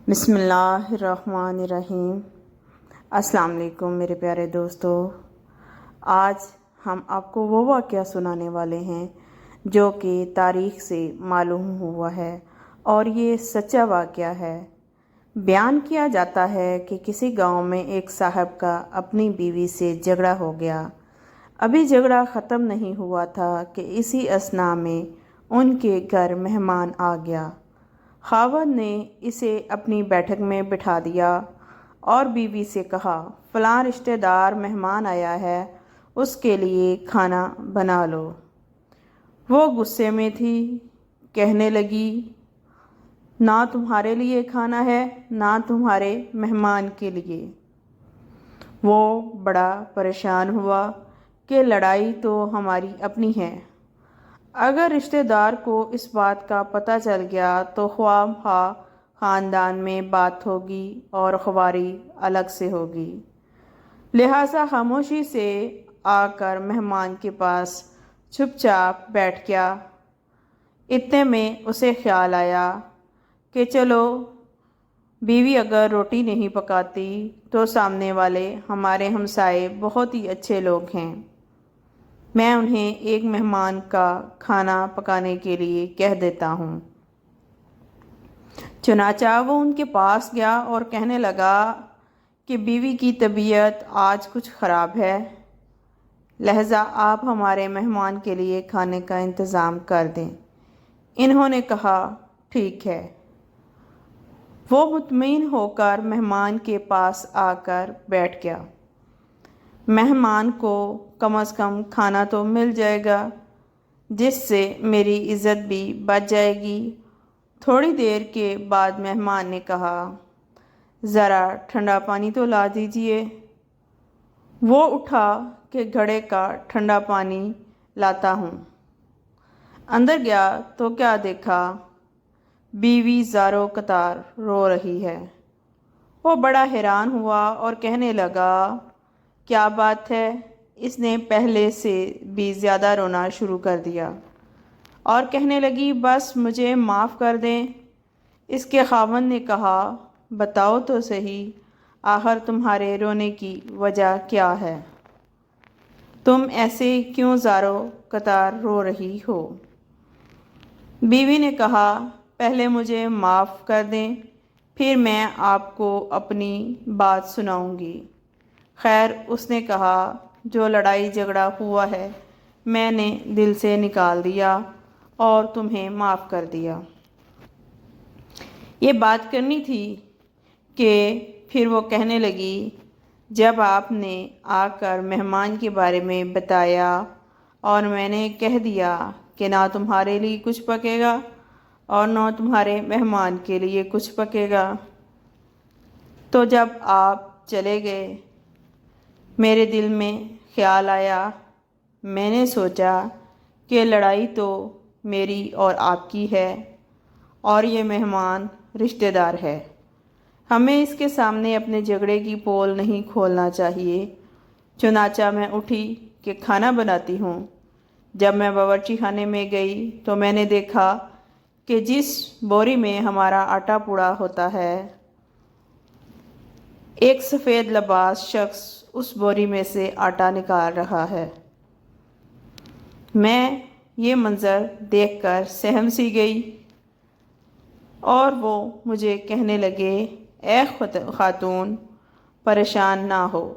بسم اللہ الرحمن الرحیم۔ السلام علیکم میرے پیارے دوستو، آج ہم آپ کو وہ واقعہ سنانے والے ہیں جو کہ تاریخ سے معلوم ہوا ہے اور یہ سچا واقعہ ہے۔ بیان کیا جاتا ہے کہ کسی گاؤں میں ایک صاحب کا اپنی بیوی سے جھگڑا ہو گیا۔ ابھی جھگڑا ختم نہیں ہوا تھا کہ اسی اثناء میں ان کے گھر مہمان آ گیا۔ خاوند نے اسے اپنی بیٹھک میں بٹھا دیا اور بیوی سے کہا، فلاں رشتہ دار مہمان آیا ہے، اس کے لیے کھانا بنا لو۔ وہ غصے میں تھی، کہنے لگی، نہ تمہارے لیے کھانا ہے نہ تمہارے مہمان کے لیے۔ وہ بڑا پریشان ہوا کہ لڑائی تو ہماری اپنی ہے، اگر رشتہ دار کو اس بات کا پتہ چل گیا تو خواہ مخواہ خاندان میں بات ہوگی اور خواری الگ سے ہوگی۔ لہٰذا خاموشی سے آ کر مہمان کے پاس چپ چاپ بیٹھ گیا۔ اتنے میں اسے خیال آیا کہ چلو بیوی اگر روٹی نہیں پکاتی تو سامنے والے ہمارے ہمسائے بہت ہی اچھے لوگ ہیں، میں انہیں ایک مہمان کا کھانا پکانے کے لیے کہہ دیتا ہوں۔ چنانچہ وہ ان کے پاس گیا اور کہنے لگا کہ بیوی کی طبیعت آج کچھ خراب ہے، لہذا آپ ہمارے مہمان کے لیے کھانے کا انتظام کر دیں۔ انہوں نے کہا، ٹھیک ہے۔ وہ مطمئن ہو کر مہمان کے پاس آ کر بیٹھ گیا۔ مہمان کو کم از کم کھانا تو مل جائے گا، جس سے میری عزت بھی بچ جائے گی۔ تھوڑی دیر کے بعد مہمان نے کہا، ذرا ٹھنڈا پانی تو لا دیجیے۔ وہ اٹھا کہ گھڑے کا ٹھنڈا پانی لاتا ہوں۔ اندر گیا تو کیا دیکھا، بیوی زاروں قطار رو رہی ہے۔ وہ بڑا حیران ہوا اور کہنے لگا، کیا بات ہے؟ اس نے پہلے سے بھی زیادہ رونا شروع کر دیا اور کہنے لگی، بس مجھے معاف کر دیں۔ اس کے خاوند نے کہا، بتاؤ تو صحیح، آخر تمہارے رونے کی وجہ کیا ہے؟ تم ایسے کیوں زاروں قطار رو رہی ہو؟ بیوی نے کہا، پہلے مجھے معاف کر دیں، پھر میں آپ کو اپنی بات سناؤں گی۔ خیر، اس نے کہا، جو لڑائی جھگڑا ہوا ہے میں نے دل سے نکال دیا اور تمہیں معاف کر دیا۔ یہ بات کرنی تھی کہ پھر وہ کہنے لگی، جب آپ نے آ کر مہمان کے بارے میں بتایا اور میں نے کہہ دیا کہ نہ تمہارے لیے کچھ پکے گا اور نہ تمہارے مہمان کے لیے کچھ پکے گا، تو جب آپ چلے گئے میرے دل میں خیال آیا، میں نے سوچا کہ لڑائی تو میری اور آپ کی ہے اور یہ مہمان رشتہ دار ہے، ہمیں اس کے سامنے اپنے جھگڑے کی پول نہیں کھولنا چاہیے۔ چنانچہ میں اٹھی کہ کھانا بناتی ہوں۔ جب میں باورچی خانے میں گئی تو میں نے دیکھا کہ جس بوری میں ہمارا آٹا پوڑا ہوتا ہے، ایک سفید لباس شخص اس بوری میں سے آٹا نکال رہا ہے۔ میں یہ منظر دیکھ کر سہم سی گئی اور وہ مجھے کہنے لگے، اے خاتون، پریشان نہ ہو،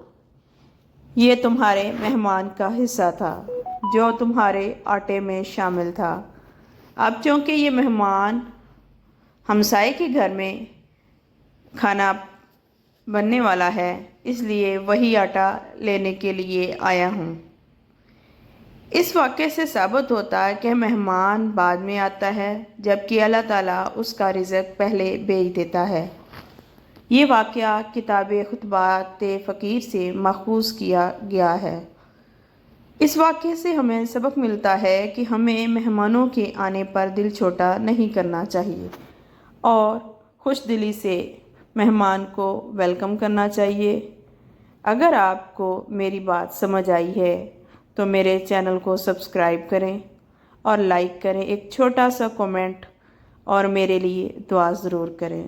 یہ تمہارے مہمان کا حصہ تھا جو تمہارے آٹے میں شامل تھا۔ اب چونکہ یہ مہمان ہمسائے کے گھر میں کھانا بننے والا ہے، اس لیے وہی آٹا لینے کے لیے آیا ہوں۔ اس واقعے سے ثابت ہوتا ہے کہ مہمان بعد میں آتا ہے، جبکہ اللہ تعالیٰ اس کا رزق پہلے بھیج دیتا ہے۔ یہ واقعہ کتاب خطبات فقیر سے ماخوذ کیا گیا ہے۔ اس واقعے سے ہمیں سبق ملتا ہے کہ ہمیں مہمانوں کے آنے پر دل چھوٹا نہیں کرنا چاہیے اور خوش دلی سے مہمان کو ویلکم کرنا چاہیے۔ اگر آپ کو میری بات سمجھ آئی ہے تو میرے چینل کو سبسکرائب کریں اور لائک کریں، ایک چھوٹا سا کومنٹ اور میرے لیے دعا ضرور کریں۔